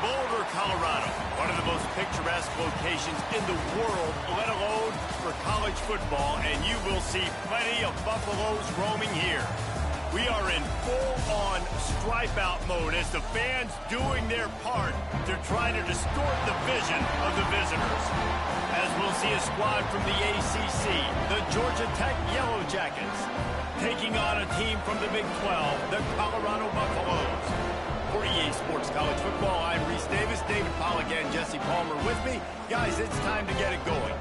Boulder, Colorado, one of the most picturesque locations in the world, let alone for college football, and you will see plenty of Buffaloes roaming here. We are in full-on stripe-out mode as the fans doing their part to try to distort the vision of the visitors. As we'll see a squad from the ACC, the Georgia Tech Yellow Jackets, taking on a team from the Big 12, the Colorado Buffaloes. For EA Sports College Football, I'm Reese Davis, David Pollack, and Jesse Palmer with me. Guys, it's time to get it going.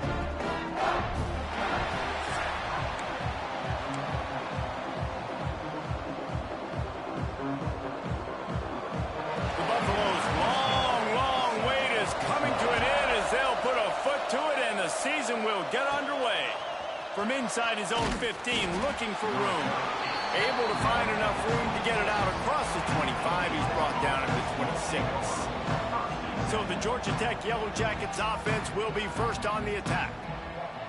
The Buffaloes' long wait is coming to an end as they'll put a foot to it, and the season will get underway. From inside his own 15, looking for room. Able to find enough room to get it out across the 25. He's brought down at the 26. So the Georgia Tech Yellow Jackets offense will be first on the attack.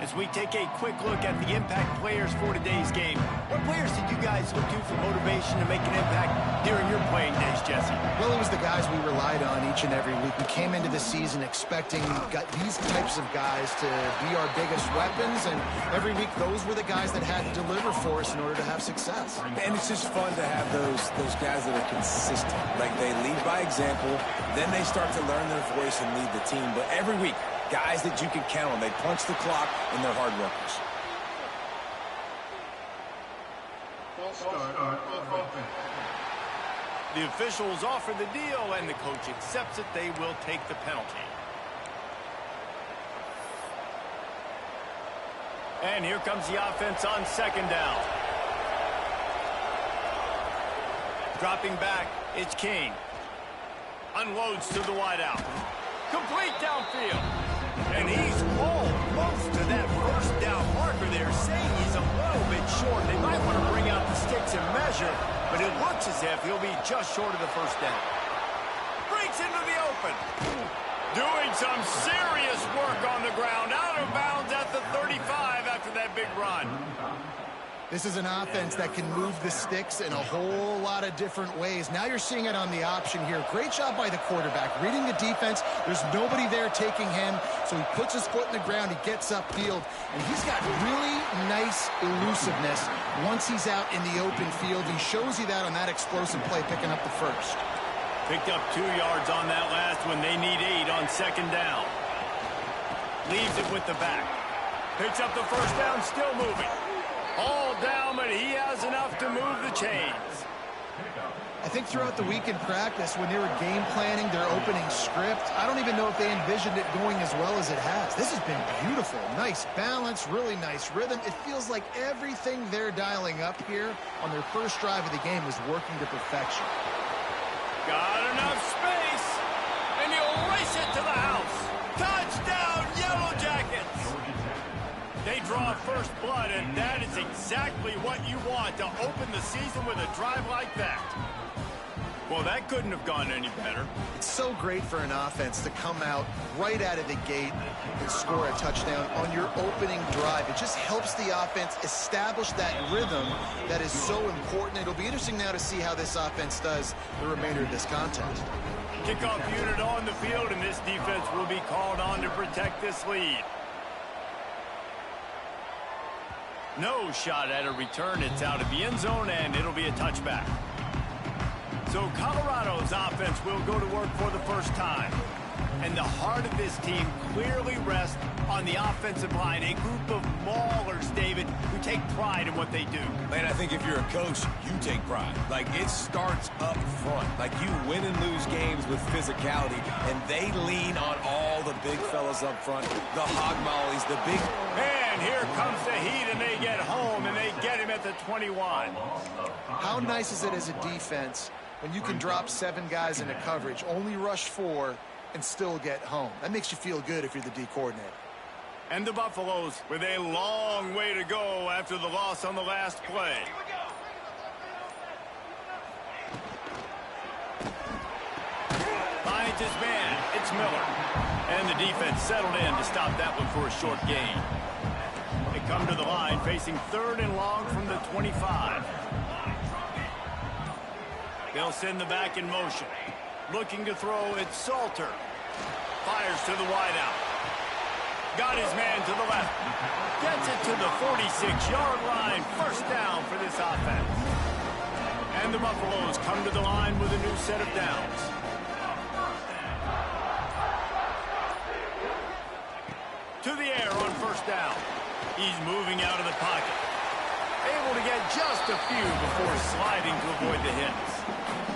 As we take a quick look at the impact players for today's game, what players did you guys look to for motivation to make an impact during your playing days, Jesse? Well, it was the guys we relied on each and every week. We came into the season expecting these types of guys to be our biggest weapons, and every week those were the guys that had to deliver for us in order to have success. And it's just fun to have those guys that are consistent. Like, they lead by example, then they start to learn their voice and lead the team. But every week, guys that you can count on. They punch the clock, and they're hard workers. The officials offer the deal, and the coach accepts it. They will take the penalty. And here comes the offense on second down. Dropping back, it's King. Unloads to the wideout. Complete downfield. And he's almost to that first down marker there, saying he's a little bit short. They might want to bring out the sticks and measure, but it looks as if he'll be just short of the first down. Breaks into the open. Doing some serious work on the ground. Out of bounds at the 35 after that big run. This is an offense that can move the sticks in a whole lot of different ways. Now you're seeing it on the option here. Great job by the quarterback. Reading the defense. There's nobody there taking him, so he puts his foot in the ground. He gets upfield, and he's got really nice elusiveness once he's out in the open field. He shows you that on that explosive play, picking up the first. Picked up 2 yards on that last one. They need 8 on second down. Leaves it with the back. Picks up the first down, still moving. All down, but he has enough to move the chains. I think throughout the week in practice, when they were game planning their opening script, I don't even know if they envisioned it going as well as it has. This has been beautiful. Nice balance, really nice rhythm. It feels like everything they're dialing up here on their first drive of the game is working to perfection. Got enough space, and he'll race it to the house. Touchdown, Yellow Jackets! They draw first blood, and that is exactly what you want to open the season with a drive like that. Well, that couldn't have gone any better. It's so great for an offense to come out right out of the gate and score a touchdown on your opening drive. It just helps the offense establish that rhythm that is so important. It'll be interesting now to see how this offense does the remainder of this contest. Kickoff unit on the field, and this defense will be called on to protect this lead. No shot at a return. It's out of the end zone, and it'll be a touchback. So Colorado's offense will go to work for the first time. And the heart of this team clearly rests on the offensive line, a group of maulers, David, who take pride in what they do. Man, I think if you're a coach, you take pride. Like, it starts up front. Like, you win and lose games with physicality, and they lean on all the big fellas up front, the hog mollies, the big... And here comes the heat, and they get home, and they get him at the 21. How nice is it as a defense when you can drop 7 guys into coverage, only rush 4, and still get home? That makes you feel good if you're the D coordinator. And the Buffaloes with a long way to go after the loss on the last play. Finds his man. It's Miller. And the defense settled in to stop that one for a short gain. They come to the line facing 3rd and long from the 25. They'll send the back in motion. Looking to throw, it's Salter. Fires to the wideout. Got his man to the left. Gets it to the 46-yard line. First down for this offense. And the Buffaloes come to the line with a new set of downs. To the air on first down. He's moving out of the pocket. Able to get just a few before sliding to avoid the hits.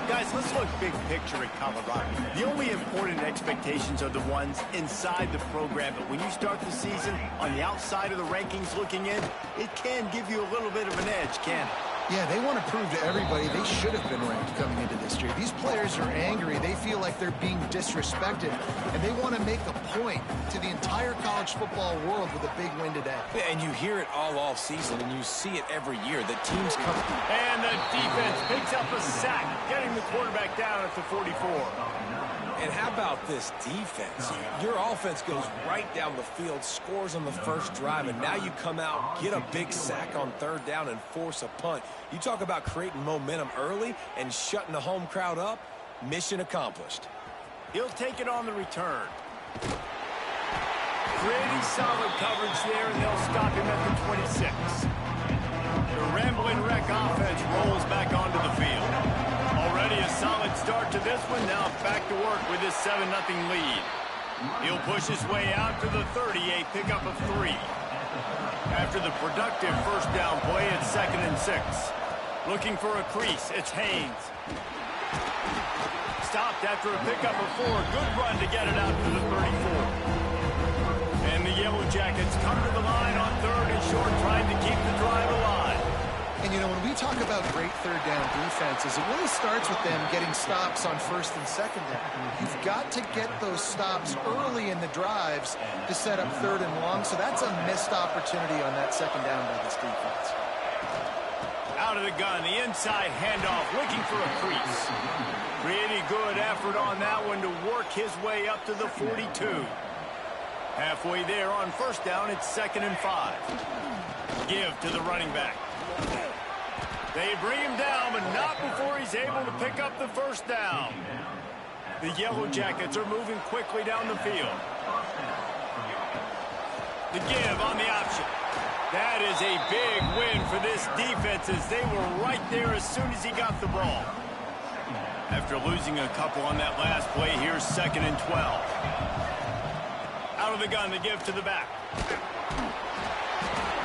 Guys, let's look big picture at Colorado. The only important expectations are the ones inside the program, but when you start the season on the outside of the rankings looking in, it can give you a little bit of an edge, can it? Yeah, they want to prove to everybody they should have been ranked coming into this year. These players are angry. They feel like they're being disrespected, and they want to make a point to the entire college football world with a big win today. Yeah, and you hear it all season, and you see it every year. The teams come... And the defense picks up a sack, getting the quarterback down at the 44. And how about this defense? Your offense goes right down the field, scores on the first drive, and now you come out, get a big sack on 3rd down, and force a punt. You talk about creating momentum early and shutting the home crowd up. Mission accomplished. He'll take it on the return. Pretty solid coverage there, and they'll stop him at the 26. The Ramblin' Wreck offense rolls back onto the field. Already a solid start to this one. Now back to work with this 7-0 lead. He'll push his way out to the 30, a pickup of 3. After the productive first down play, it's 2nd and 6. Looking for a crease, it's Haynes. Stopped after a pickup of 4. Good run to get it out to the 34. And the Yellow Jackets come to the line on 3rd and short, trying to keep the drive alive. And, you know, when we talk about great 3rd down defenses, it really starts with them getting stops on 1st and 2nd down. You've got to get those stops early in the drives to set up 3rd and long, so that's a missed opportunity on that 2nd down by this defense. Out of the gun, the inside handoff, looking for a crease. Pretty good effort on that one to work his way up to the 42. Halfway there on first down, it's 2nd and 5. Give to the running back. They bring him down, but not before he's able to pick up the first down. The Yellow Jackets are moving quickly down the field. The give on the option. That is a big win for this defense as they were right there as soon as he got the ball. After losing a couple on that last play, here's 2nd and 12. Out of the gun, the give to the back.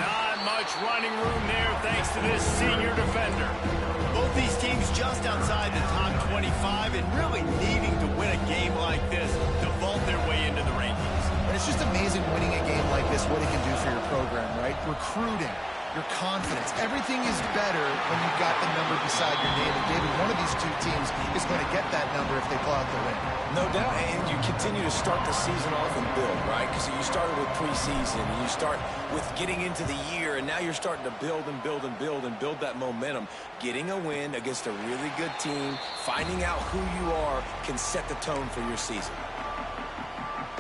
Not much running room there thanks to this senior defender. Both these teams just outside the top 25 and really needing to win a game like this to vault their way into the rankings. And it's just amazing winning a game like this, what it can do for your program, right? Recruiting, your confidence. Everything is better when you've got the number beside your name. And David, one of these two teams is going to get that number if they pull out the win. No doubt, and you continue to start the season off and build, right? Because you started with preseason, and you start with getting into the year, and now you're starting to build and build and build and build that momentum. Getting a win against a really good team, finding out who you are, can set the tone for your season.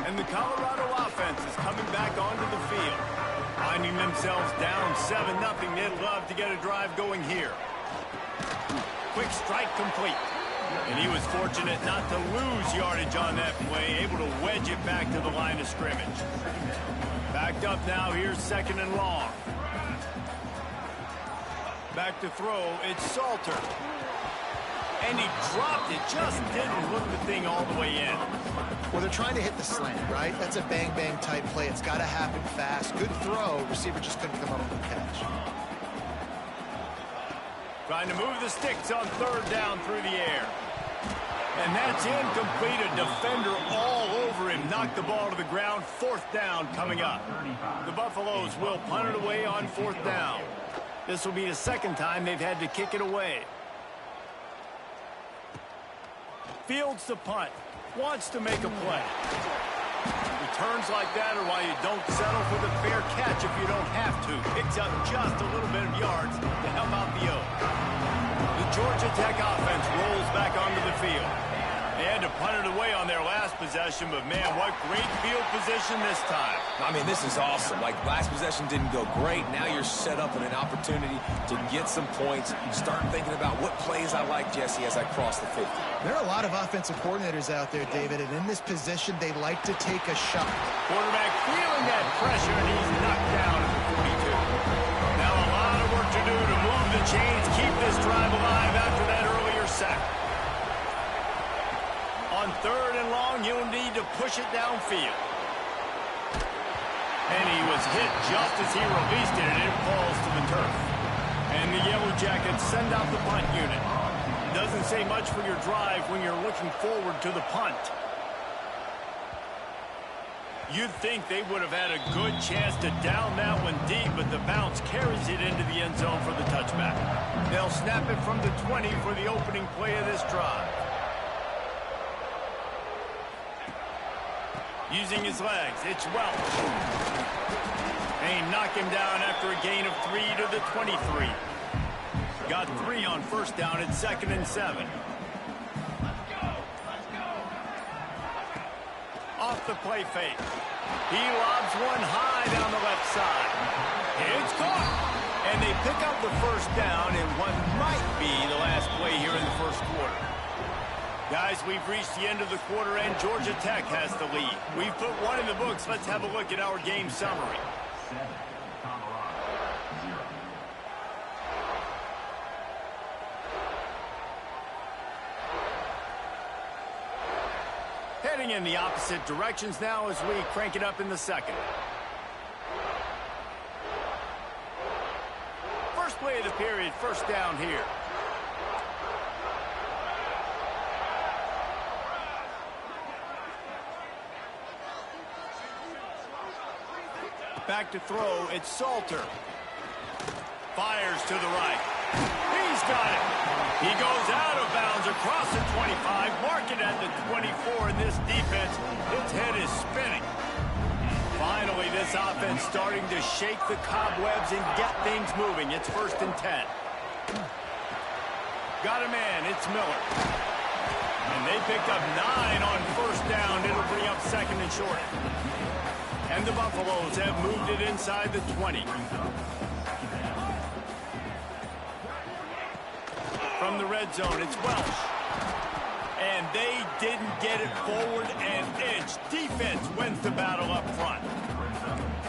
And the Colorado offense is coming back onto the field. Finding themselves down 7-0, they'd love to get a drive going here. Quick strike complete. And he was fortunate not to lose yardage on that play, able to wedge it back to the line of scrimmage. Backed up now, here's 2nd and long. Back to throw, it's Salter. And he dropped it, just didn't hook the thing all the way in. Well, they're trying to hit the slant, right? That's a bang-bang type play. It's got to happen fast. Good throw. Receiver just couldn't come up with the catch. Trying to move the sticks on 3rd down through the air. And that's incomplete. A defender all over him. Knocked the ball to the ground. 4th down coming up. The Buffaloes will punt it away on 4th down. This will be the 2nd time they've had to kick it away. Fields the punt. Wants to make a play. Returns like that are why you don't settle for the fair catch if you don't have to. Picks up just a little bit of yards to help out the O. The Georgia Tech offense rolls back onto the field. They had to punt it away on their last possession, but man, what great field position this time. I mean, this is awesome. Like, last possession didn't go great. Now you're set up in an opportunity to get some points. Start thinking about what plays I like, Jesse, as I cross the 50. There are a lot of offensive coordinators out there, David, and in this position, they like to take a shot. Quarterback feeling that pressure, and he's knocked down at the 42. Now a lot of work to do to move the chains, keep this drive alive after that earlier sack. On 3rd and long, you'll need to push it downfield. And he was hit just as he released it, and it falls to the turf. And the Yellow Jackets send out the punt unit. Doesn't say much for your drive when you're looking forward to the punt. You'd think they would have had a good chance to down that one deep, but the bounce carries it into the end zone for the touchback. They'll snap it from the 20 for the opening play of this drive. Using his legs, it's Welch. They knock him down after a gain of 3 to the 23. Got 3 on 1st down at 2nd and 7. Off the play fake. He lobs one high down the left side. It's caught. And they pick up the 1st down in what might be the last play here in the 1st quarter. Guys, we've reached the end of the quarter, and Georgia Tech has the lead. We've put one in the books. Let's have a look at our game summary. Heading in the opposite directions now as we crank it up in the 2nd. First play of the period, 1st down here. Back to throw, it's Salter. Fires to the right. He's got it. He goes out of bounds across the 25, mark it at the 24, and this defense, its head is spinning. Finally, this offense starting to shake the cobwebs and get things moving. It's 1st and 10. Got a man, it's Miller. And they picked up 9 on 1st down. It'll bring up 2nd and short. And the Buffaloes have moved it inside the 20. From the red zone, it's Welch. And they didn't get it forward and edge. Defense wins the battle up front.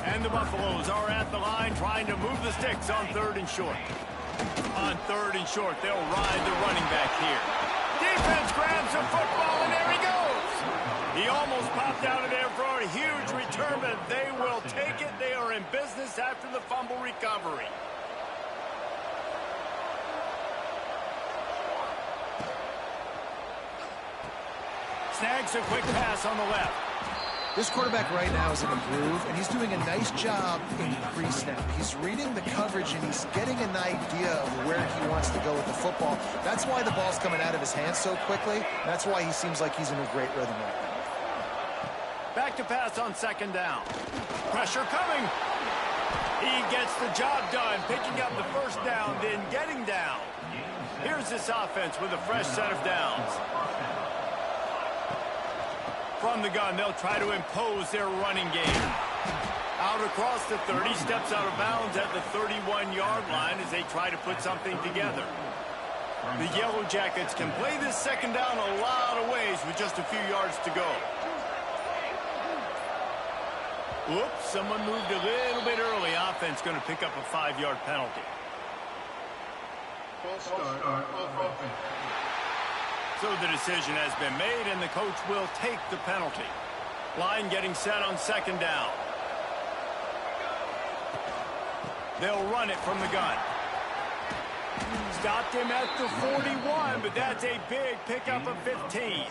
And the Buffaloes are at the line trying to move the sticks on 3rd and short. On 3rd and short, they'll ride the running back here. Defense grabs the football, and there he goes. He almost popped out of there for a huge return, but they will take it. They are in business after the fumble recovery. Snags a quick pass on the left. This quarterback right now is in a groove, and he's doing a nice job in pre-snap. He's reading the coverage, and he's getting an idea of where he wants to go with the football. That's why the ball's coming out of his hands so quickly. That's why he seems like he's in a great rhythm right now. Back to pass on second down. Pressure coming. He gets the job done, picking up the first down, then getting down. Here's this offense with a fresh set of downs. From the gun, they'll try to impose their running game. Out across the 30, steps out of bounds at the 31-yard line as they try to put something together. The Yellow Jackets can play this second down a lot of ways with just a few yards to go. Whoops, someone moved a little bit early. Offense going to pick up a 5-yard penalty. So the decision has been made, and the coach will take the penalty. Line getting set on second down. They'll run it from the gun. Stopped him at the 41, but that's a big pickup of 15.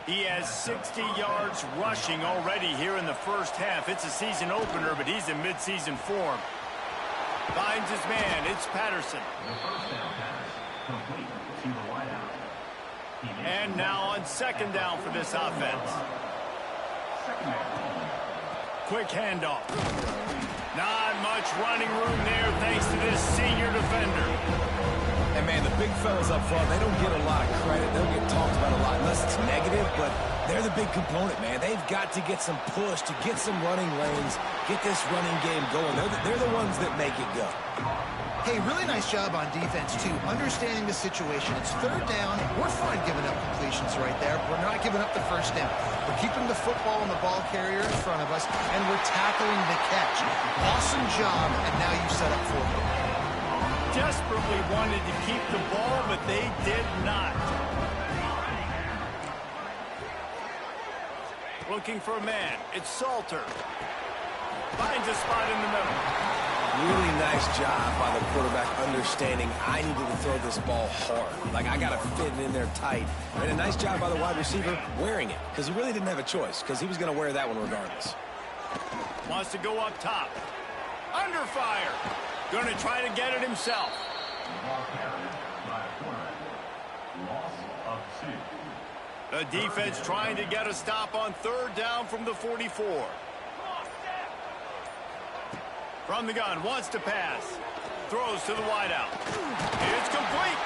He has 60 yards rushing already here in the first half. It's a season opener, but he's in midseason form. Finds his man. It's Patterson. And now on second down for this offense. Quick handoff. Not much running room there thanks to this senior defender. And, man, the big fellas up front, they don't get a lot of credit. They'll get talked about a lot unless it's negative, but they're the big component, man. They've got to get some push, to get some running lanes, get this running game going. They're the ones that make it go. Hey, really nice job on defense, too, understanding the situation. It's third down. We're fine giving up completions right there. We're not giving up the first down. We're keeping the football and the ball carrier in front of us, and we're tackling the catch. Awesome job, and now you set up for it. Desperately wanted to keep the ball, but they did not. Looking for a man. It's Salter. Finds a spot in the middle. Really nice job by the quarterback understanding I needed to throw this ball hard. Like, I got to fit it in there tight. And a nice job by the wide receiver wearing it, because he really didn't have a choice, because he was going to wear that one regardless. Wants to go up top. Under fire. Going to try to get it himself. The defense trying to get a stop on third down from the 44. From the gun, wants to pass. Throws to the wideout. It's complete.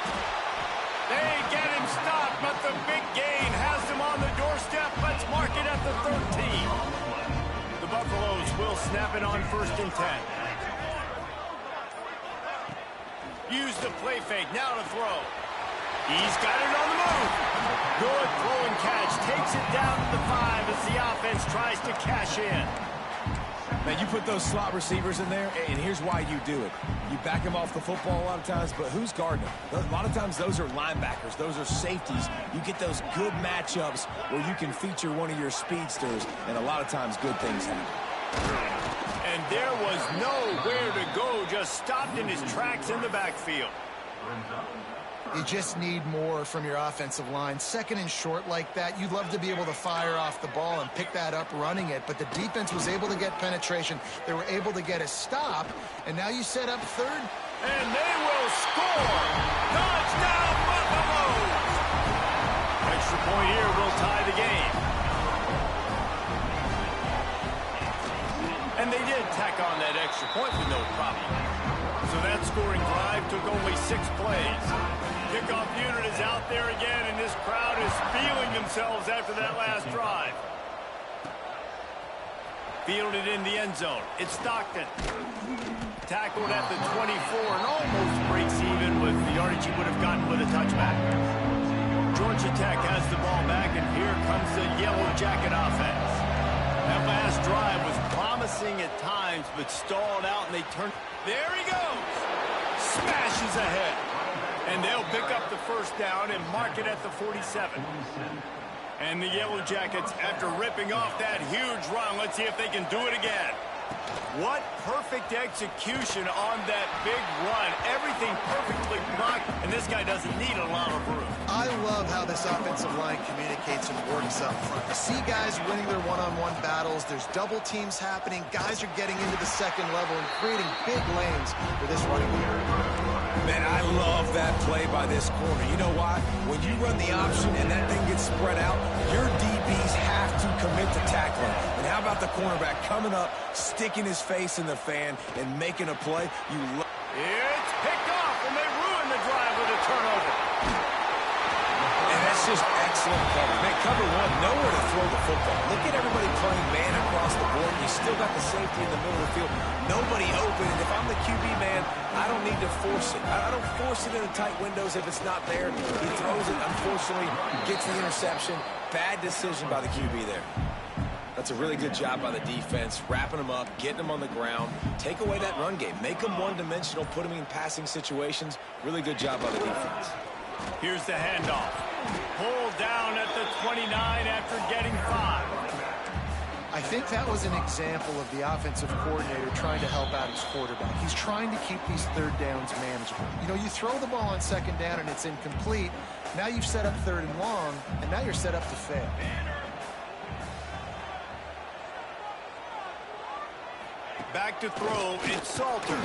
They get him stopped, but the big gain has him on the doorstep. Let's mark it at the 13. The Buffaloes will snap it on 1st and 10. Use the play fake, now to throw. He's got it on the move. Good throw and catch. Takes it down to the 5 as the offense tries to cash in. Now, you put those slot receivers in there, and here's why you do it. You back them off the football a lot of times, but who's guarding them? A lot of times those are linebackers. Those are safeties. You get those good matchups where you can feature one of your speedsters, and a lot of times good things happen. And there was nowhere to go, just stopped in his tracks in the backfield. You just need more from your offensive line. Second and short like that, you'd love to be able to fire off the ball and pick that up running it, but the defense was able to get penetration. They were able to get a stop, and now you set up third. And they will score! Touchdown, Buffaloes! Extra point here will tie the game. And they did tack on that extra point with no problem. So that scoring drive took only 6 plays. Kickoff unit is out there again, and this crowd is feeling themselves after that last drive. Fielded in the end zone. It's Stockton. Tackled at the 24 and almost breaks even with the yardage he would have gotten with a touchback. Georgia Tech has the ball back, and here comes the Yellow Jacket offense. That last drive was promising at times, but stalled out, and they turned. There he goes. Smashes ahead. And they'll pick up the first down and mark it at the 47. And the Yellow Jackets, after ripping off that huge run, let's see if they can do it again. What perfect execution on that big run. Everything perfectly blocked, and this guy doesn't need a lot of room. I love how this offensive line communicates and works up front. You see guys winning their one-on-one battles. There's double teams happening. Guys are getting into the second level and creating big lanes for this running game. Man, I love that play by this corner. You know why? When you run the option and that thing gets spread out, your DBs have to commit to tackling. And how about the cornerback coming up, sticking his face in the fan, and making a play? It's picked off, and they ruin the drive with a turnover. And that's just excellent cover. Man, cover one, nowhere to throw the football. Look at everybody playing man across the board. You still got the safety in the middle of the field. Nobody open. And if I'm the QB, man, I don't need to force it. I don't force it into tight windows if it's not there. He throws it, unfortunately, gets the interception. Bad decision by the QB there. That's a really good job by the defense, wrapping them up, getting them on the ground. Take away that run game. Make them one-dimensional, put them in passing situations. Really good job by the defense. Here's the handoff. Pulled down at the 29 after getting 5. I think that was an example of the offensive coordinator trying to help out his quarterback. He's trying to keep these third downs manageable. You know, you throw the ball on second down and it's incomplete. Now you've set up third and long, and now you're set up to fail. Back to throw, it's Salter.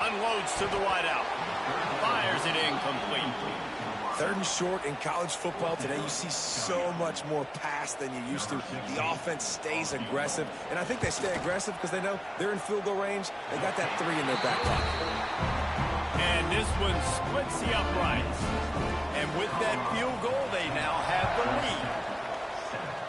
Unloads to the wideout. Fires it incomplete. Third and short in college football today. You see so much more pass than you used to. The offense stays aggressive, and I think they stay aggressive because they know they're in field goal range. They got that 3 in their back pocket. And this one splits the uprights. And with that field goal, they now have the lead.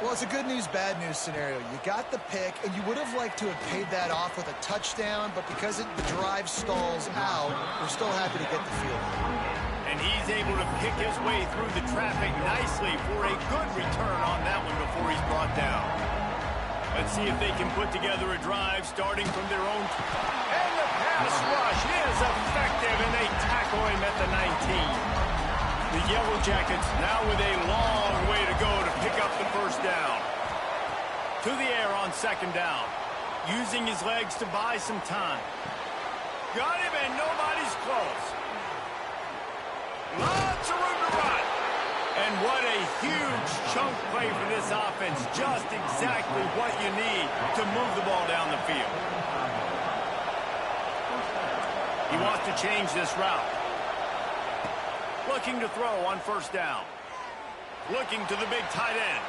Well, it's a good news, bad news scenario. You got the pick, and you would have liked to have paid that off with a touchdown, but because the drive stalls out, we're still happy to get the field. And he's able to pick his way through the traffic nicely for a good return on that one before he's brought down. Let's see if they can put together a drive starting from their own. And the pass rush is effective, and they tackle him at the 19. The Yellow Jackets now with a long way to go to pick up the first down. To the air on second down. Using his legs to buy some time. Got him, and nobody's close. Lots of room to run. And what a huge chunk play for this offense. Just exactly what you need to move the ball down the field. He wants to change this route. Looking to throw on first down. Looking to the big tight end.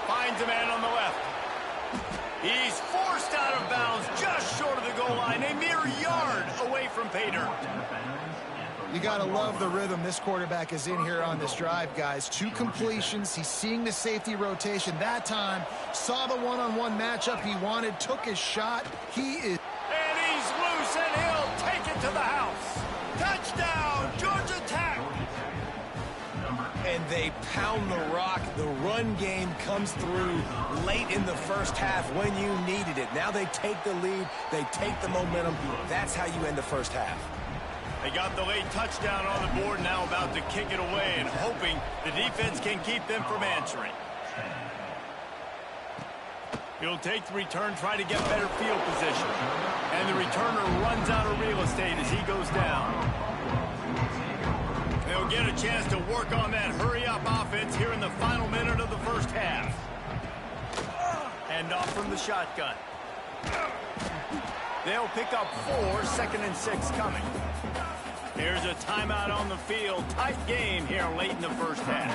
Finds a man on the left. He's forced out of bounds just short of the goal line. A mere yard away from pay dirt. You got to love the rhythm this quarterback is in here on this drive, guys. 2 completions. He's seeing the safety rotation. That time, saw the one-on-one matchup he wanted, took his shot. He is... And he's loose, and he'll take it to the house. Touchdown, Georgia Tech. And they pound the rock. The run game comes through late in the first half when you needed it. Now they take the lead. They take the momentum. That's how you end the first half. They got the late touchdown on the board, now about to kick it away and hoping the defense can keep them from answering. He'll take the return, try to get better field position. And the returner runs out of real estate as he goes down. They'll get a chance to work on that hurry-up offense here in the final minute of the first half. Hand off from the shotgun. They'll pick up 4, second and 6 coming. Here's a timeout on the field. Tight game here late in the first half.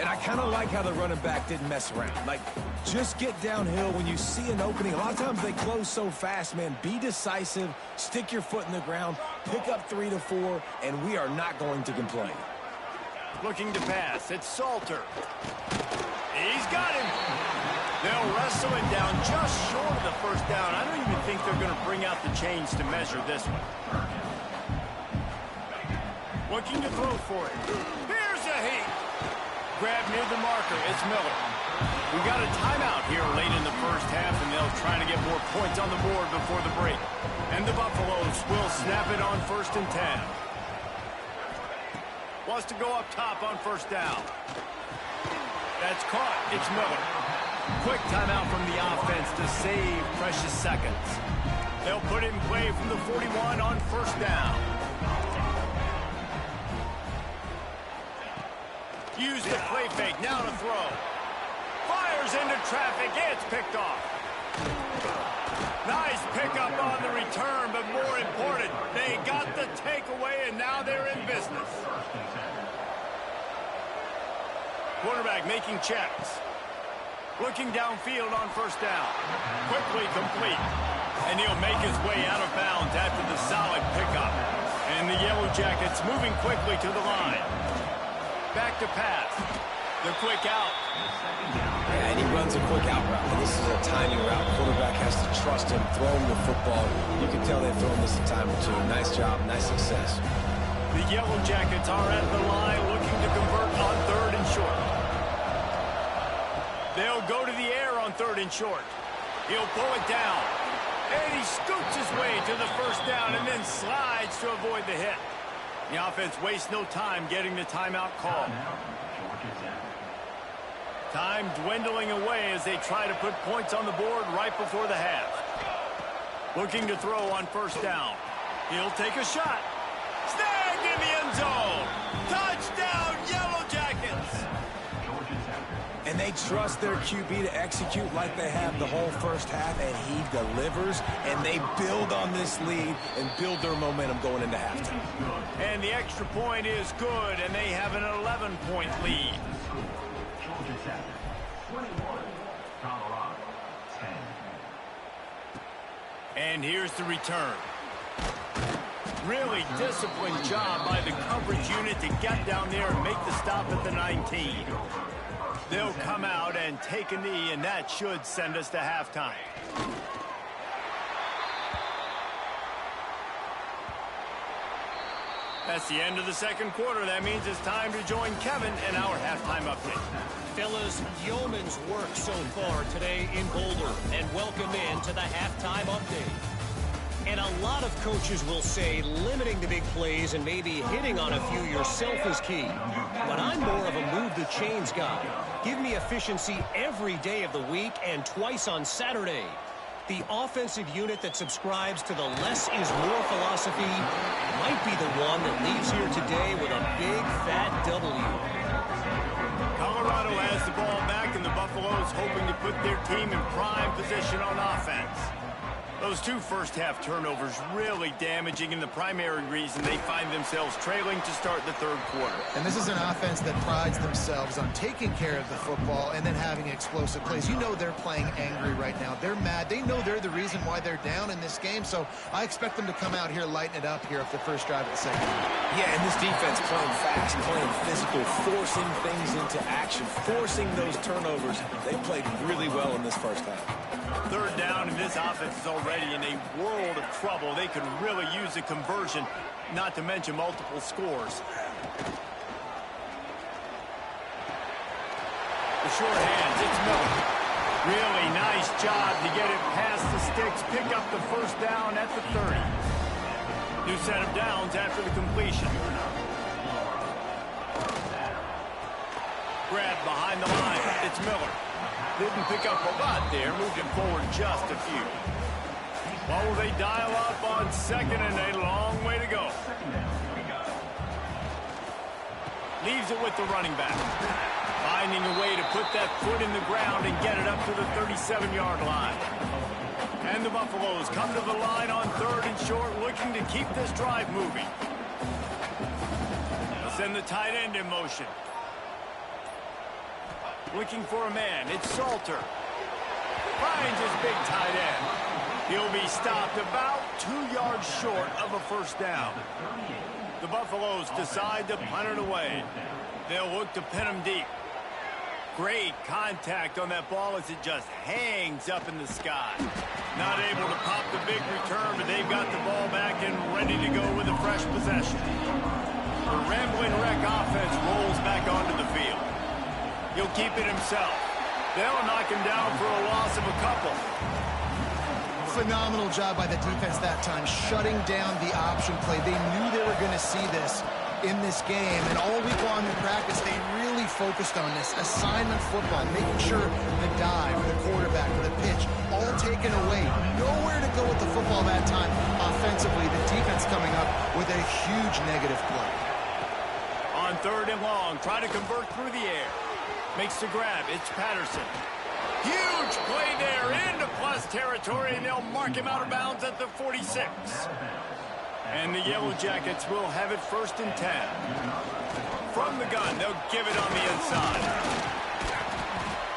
And I kind of like how the running back didn't mess around. Like, just get downhill when you see an opening. A lot of times they close so fast, man. Be decisive, stick your foot in the ground, pick up 3 to 4, and we are not going to complain. Looking to pass. It's Salter. He's got him. They'll wrestle it down just short of the first down. I don't even think they're going to bring out the chains to measure this one. Looking to throw for it. Here's a heat. Grab near the marker. It's Miller. We got a timeout here late in the first half, and they'll try to get more points on the board before the break. And the Buffaloes will snap it on 1st and 10. Wants to go up top on first down. That's caught. It's Miller. Quick timeout from the offense to save precious seconds. They'll put it in play from the 41 on first down. Use the play fake, now to throw. Fires into traffic, it's picked off. Nice pickup on the return, but more important, they got the takeaway, and now they're in business. Quarterback making checks. Looking downfield on first down. Quickly complete. And he'll make his way out of bounds after the solid pickup. And the Yellow Jackets moving quickly to the line. Back to pass. The quick out. Yeah, and he runs a quick out route. And this is a timing route. Quarterback has to trust him, throw him the football. You can tell they've thrown this a time or two. Nice job, nice success. The Yellow Jackets are at the line looking to convert on 3rd and short. They'll go to the air on 3rd and short. He'll pull it down. And he scoots his way to the first down and then slides to avoid the hit. The offense wastes no time getting the timeout call. Time dwindling away as they try to put points on the board right before the half. Looking to throw on first down. He'll take a shot. Snagged in the end zone. Touchdown, Yellow Jackets. And they trust their QB to execute like they have the whole first half, and he delivers, and they build on this lead and build their momentum going into halftime. And the extra point is good, and they have an 11-point lead. And here's the return. Really disciplined job by the coverage unit to get down there and make the stop at the 19. They'll come out and take a knee, and that should send us to halftime. That's the end of the second quarter. That means it's time to join Kevin in our halftime update. Fellas, yeoman's work so far today in Boulder, and welcome in to the halftime update. And a lot of coaches will say limiting the big plays and maybe hitting on a few yourself is key. But I'm more of a move the chains guy. Give me efficiency every day of the week and twice on Saturday. The offensive unit that subscribes to the less is more philosophy might be the one that leaves here today with a big fat W. Colorado has the ball back, and the Buffaloes hoping to put their team in prime position on offense. Those two first-half turnovers really damaging, and the primary reason they find themselves trailing to start the third quarter. And this is an offense that prides themselves on taking care of the football and then having explosive plays. You know they're playing angry right now. They're mad. They know they're the reason why they're down in this game, so I expect them to come out here, lighten it up here at the first drive of the second. Yeah, and this defense playing fast, playing physical, forcing things into action, forcing those turnovers. They played really well in this first half. Third down, and this offense is already in a world of trouble. They could really use a conversion, not to mention multiple scores. The short hands, it's Miller. Really nice job to get it past the sticks, pick up the first down at the 30. New set of downs after the completion. Grab behind the line, it's Miller. Didn't pick up a lot there, moved him forward just a few. What will they dial up on second, and a long way to go. Leaves it with the running back. Finding a way to put that foot in the ground and get it up to the 37-yard line. And the Buffaloes come to the line on 3rd and short, looking to keep this drive moving. They'll send the tight end in motion. Looking for a man, it's Salter. Finds his big tight end. He'll be stopped about 2 yards short of a first down. The Buffaloes decide to punt it away. They'll look to pin him deep. Great contact on that ball as it just hangs up in the sky. Not able to pop the big return, but they've got the ball back and ready to go with a fresh possession. The Rambling Wreck offense rolls back onto the field. He'll keep it himself. They'll knock him down for a loss of a couple. Phenomenal job by the defense that time, shutting down the option play. They knew they were going to see this in this game, and all week long in practice, they really focused on this. Assignment football, making sure the dive, the quarterback, the pitch, all taken away. Nowhere to go with the football that time. Offensively, the defense coming up with a huge negative play. On 3rd and long. Try to convert through the air. Makes the grab. It's Patterson. Huge play there into plus territory, and they'll mark him out of bounds at the 46. And the Yellow Jackets will have it 1st and 10. From the gun, they'll give it on the inside.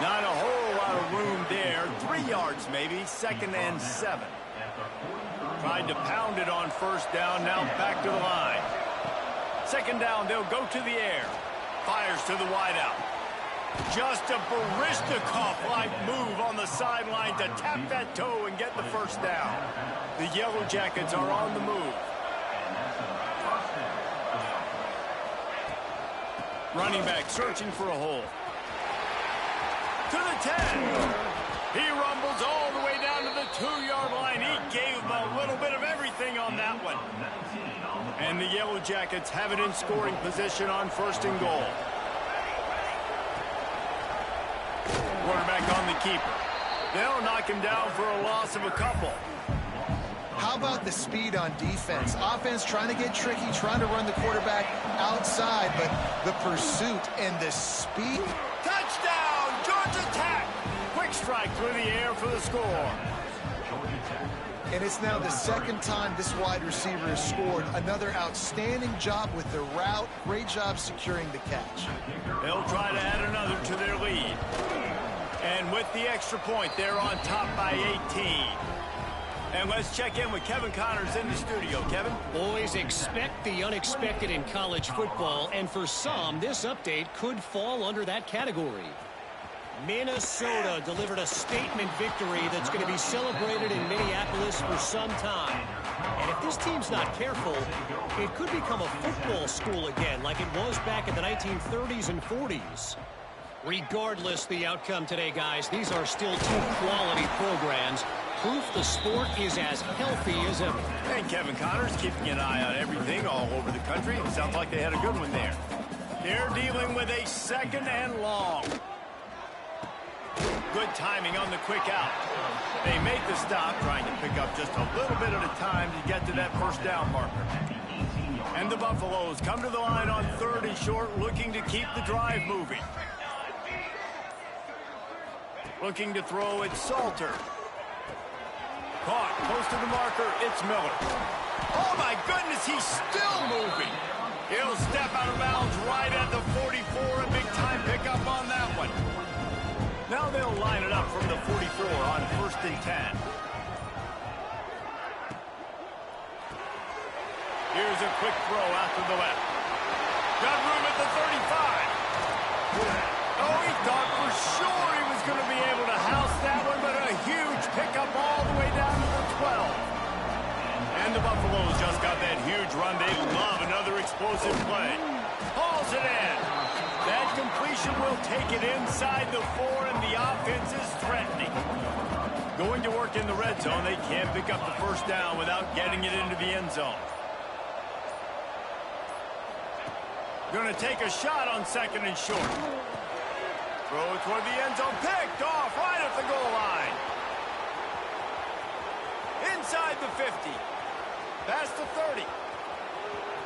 Not a whole lot of room there. 3 yards maybe. 2nd and 7. Tried to pound it on 1st down. Now back to the line. 2nd down, they'll go to the air. Fires to the wideout. Just a Barishnikov-like move on the sideline to tap that toe and get the 1st down. The Yellow Jackets are on the move. Running back searching for a hole. To the 10. He rumbles all the way down to the 2-yard line. He gave him a little bit of everything on that one. And the Yellow Jackets have it in scoring position on 1st and goal. Quarterback on the keeper. They'll knock him down for a loss of a couple. How about the speed on defense? Offense trying to get tricky, trying to run the quarterback outside, but the pursuit and the speed. Touchdown, Georgia Tech! Quick strike through the air for the score. And it's now the 2nd time this wide receiver has scored. Another outstanding job with the route. Great job securing the catch. They'll try to add another to their lead. And with the extra point, they're on top by 18. And let's check in with Kevin Connors in the studio. Kevin? Boys, expect the unexpected in college football, and for some, this update could fall under that category. Minnesota delivered a statement victory that's going to be celebrated in Minneapolis for some time. And if this team's not careful, it could become a football school again like it was back in the 1930s and 40s. Regardless the outcome today, guys, these are still 2 quality programs. Proof the sport is as healthy as ever. And Kevin Connors keeping an eye on everything all over the country. It sounds like they had a good one there. They're dealing with a 2nd and long. Good timing on the quick out. They make the stop, trying to pick up just a little bit at a time to get to that 1st down marker. And the Buffaloes come to the line on 3rd and short, looking to keep the drive moving. Looking to throw, it's Salter. Caught, close to the marker, it's Miller. Oh my goodness, he's still moving. He'll step out of bounds right at the 44, a big time pickup on that one. Now they'll line it up from the 44 on 1st and 10. Here's a quick throw out to the left. Got room at the 35. Oh, he thought for sure he was going to be able to house that one, but a huge pickup all the way down to the 12. And the Buffaloes just got that huge run. They love another explosive play. Hauls it in. That completion will take it inside the 4, and the offense is threatening. Going to work in the red zone. They can't pick up the 1st down without getting it into the end zone. Going to take a shot on 2nd and short. Throw toward the end zone. Picked off right at the goal line. Inside the 50. Past the 30.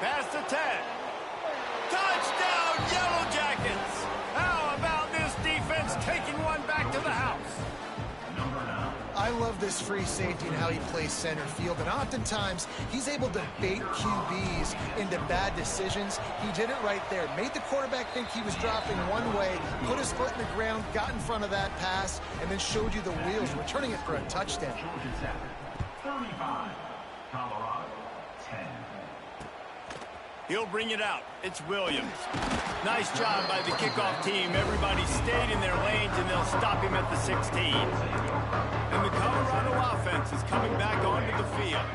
Past the 10. Touchdown, Yellow Jackets! How about this defense taking one back to the house? I love this free safety and how he plays center field, and oftentimes he's able to bait QBs into bad decisions. He did it right there. Made the quarterback think he was dropping one way, put his foot in the ground, got in front of that pass, and then showed you the wheels, returning it for a touchdown. 35, Colorado, 10. He'll bring it out. It's Williams. Nice job by the kickoff team. Everybody stayed in their lanes, and they'll stop him at the 16. And the Colorado offense is coming back onto the field.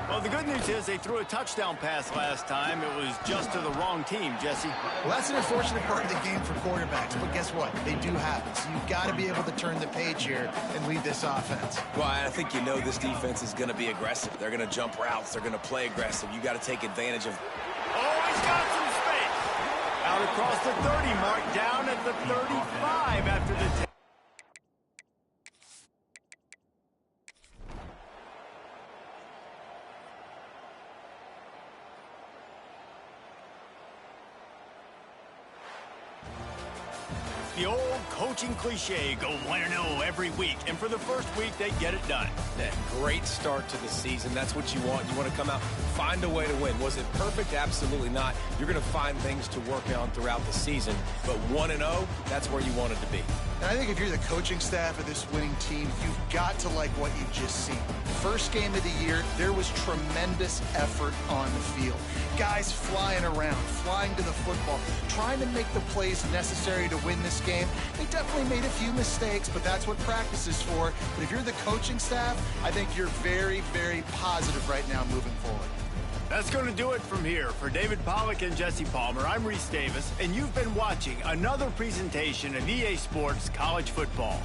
Well, the good news is they threw a touchdown pass last time. It was just to the wrong team, Jesse. Well, that's an unfortunate part of the game for quarterbacks, but guess what? They do have it. So you've got to be able to turn the page here and lead this offense. Well, I think you know this defense is going to be aggressive. They're going to jump routes. They're going to play aggressive. You got to take advantage of. Oh, he's got some space. Out across the 30 mark, down at the 35 after the 10. The old coaching cliche, go 1-0 every week, and for the first week, they get it done. Yeah, great start to the season. That's what you want. You want to come out, find a way to win. Was it perfect? Absolutely not. You're going to find things to work on throughout the season, but 1-0, that's where you want it to be. And I think if you're the coaching staff of this winning team, you've got to like what you've just seen. First game of the year, there was tremendous effort on the field. Guys flying around, flying to the football, trying to make the plays necessary to win this game. They definitely made a few mistakes, but that's what practice is for. But if you're the coaching staff, I think you're very, very positive right now moving forward. That's going to do it from here. For David Pollack and Jesse Palmer, I'm Reese Davis, and you've been watching another presentation of EA Sports College Football.